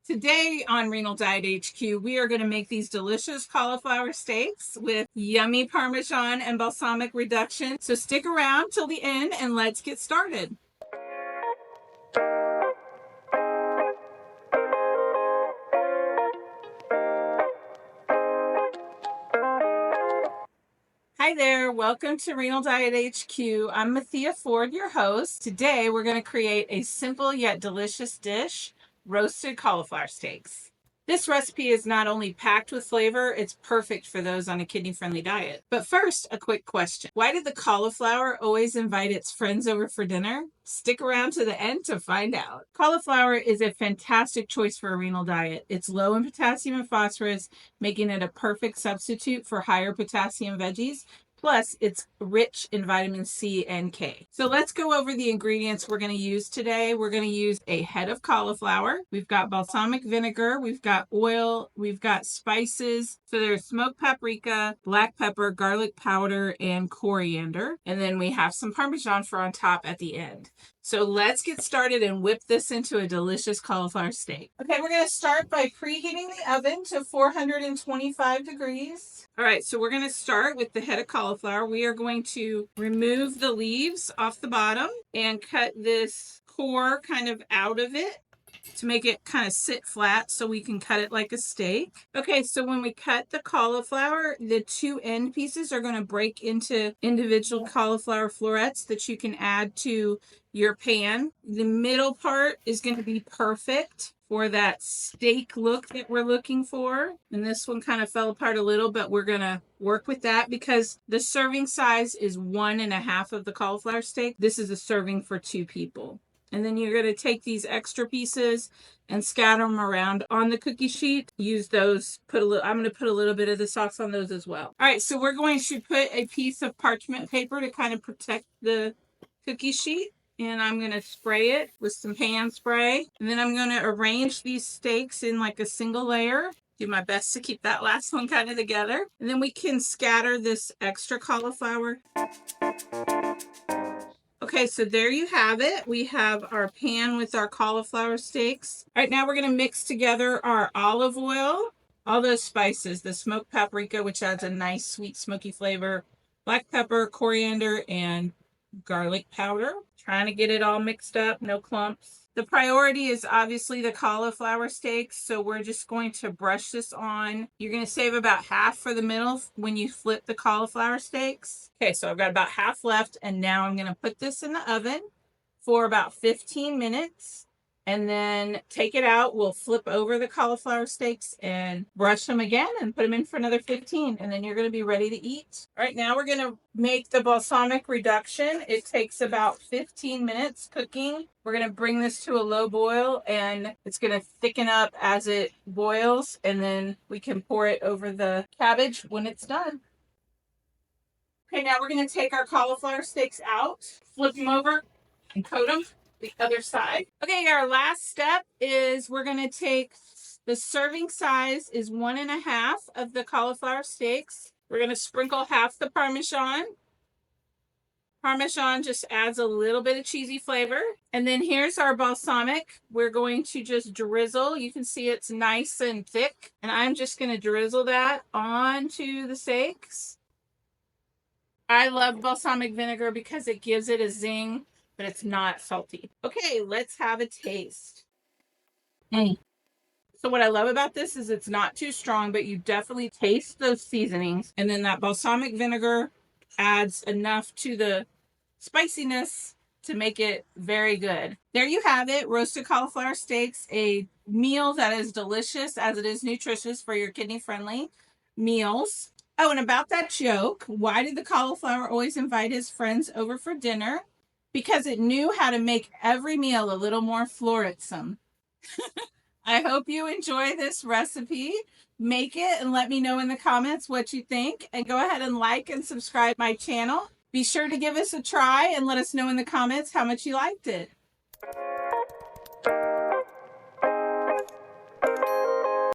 Today on Renal Diet HQ, we are going to make these delicious cauliflower steaks with yummy Parmesan and balsamic reduction. So stick around till the end and let's get started. Hi there, welcome to Renal Diet HQ. I'm Mathea Ford, your host. Today we're going to create a simple yet delicious dish, roasted cauliflower steaks. This recipe is not only packed with flavor, it's perfect for those on a kidney-friendly diet. But first, a quick question. Why did the cauliflower always invite its friends over for dinner? Stick around to the end to find out. Cauliflower is a fantastic choice for a renal diet. It's low in potassium and phosphorus, making it a perfect substitute for higher potassium veggies. Plus, it's rich in vitamin C and K. So let's go over the ingredients we're going to use today. We're going to use a head of cauliflower. We've got balsamic vinegar. We've got oil. We've got spices. So there's smoked paprika, black pepper, garlic powder, and coriander. And then we have some Parmesan for on top at the end. So let's get started and whip this into a delicious cauliflower steak. Okay, we're going to start by preheating the oven to 425 degrees. All right, so we're going to start with the head of cauliflower. We are going to remove the leaves off the bottom and cut this core kind of out of it to make it kind of sit flat so we can cut it like a steak. Okay, so when we cut the cauliflower, the two end pieces are going to break into individual cauliflower florets that you can add to your pan. The middle part is going to be perfect for that steak look that we're looking for. And this one kind of fell apart a little, but we're going to work with that because the serving size is 1.5 of the cauliflower steak. This is a serving for 2 people. And then you're going to take these extra pieces and scatter them around on the cookie sheet. Use those, I'm going to put a little bit of the sauce on those as well. All right, so we're going to put a piece of parchment paper to kind of protect the cookie sheet. And I'm going to spray it with some pan spray. And then I'm going to arrange these steaks in like a single layer. Do my best to keep that last one kind of together. And then we can scatter this extra cauliflower. Okay, so there you have it. We have our pan with our cauliflower steaks. All right, now we're going to mix together our olive oil, all those spices, the smoked paprika, which adds a nice sweet smoky flavor, black pepper, coriander, and garlic powder. Trying to get it all mixed up, no clumps. The priority is obviously the cauliflower steaks, so we're just going to brush this on. You're going to save about half for the middle when you flip the cauliflower steaks. Okay, so I've got about half left, and now I'm going to put this in the oven for about 15 minutes. And then take it out. We'll flip over the cauliflower steaks and brush them again and put them in for another 15. And then you're going to be ready to eat. All right, now we're going to make the balsamic reduction. It takes about 15 minutes cooking. We're going to bring this to a low boil and it's going to thicken up as it boils. And then we can pour it over the cabbage when it's done. Okay, now we're going to take our cauliflower steaks out, flip them over and coat them the other side. Okay, our last step is we're going to take the serving size is 1.5 of the cauliflower steaks. We're going to sprinkle half the Parmesan. Parmesan just adds a little bit of cheesy flavor. And then here's our balsamic. We're going to just drizzle. You can see it's nice and thick. And I'm just going to drizzle that onto the steaks. I love balsamic vinegar because it gives it a zing, but it's not salty. Okay, let's have a taste. So what I love about this is it's not too strong, but you definitely taste those seasonings. And then that balsamic vinegar adds enough to the spiciness to make it very good. There you have it, roasted cauliflower steaks, a meal that is delicious as it is nutritious for your kidney-friendly meals. Oh, and about that joke, why did the cauliflower always invite his friends over for dinner? Because it knew how to make every meal a little more floretsome. I hope you enjoy this recipe. Make it and let me know in the comments what you think. And go ahead and like and subscribe my channel. Be sure to give us a try and let us know in the comments how much you liked it.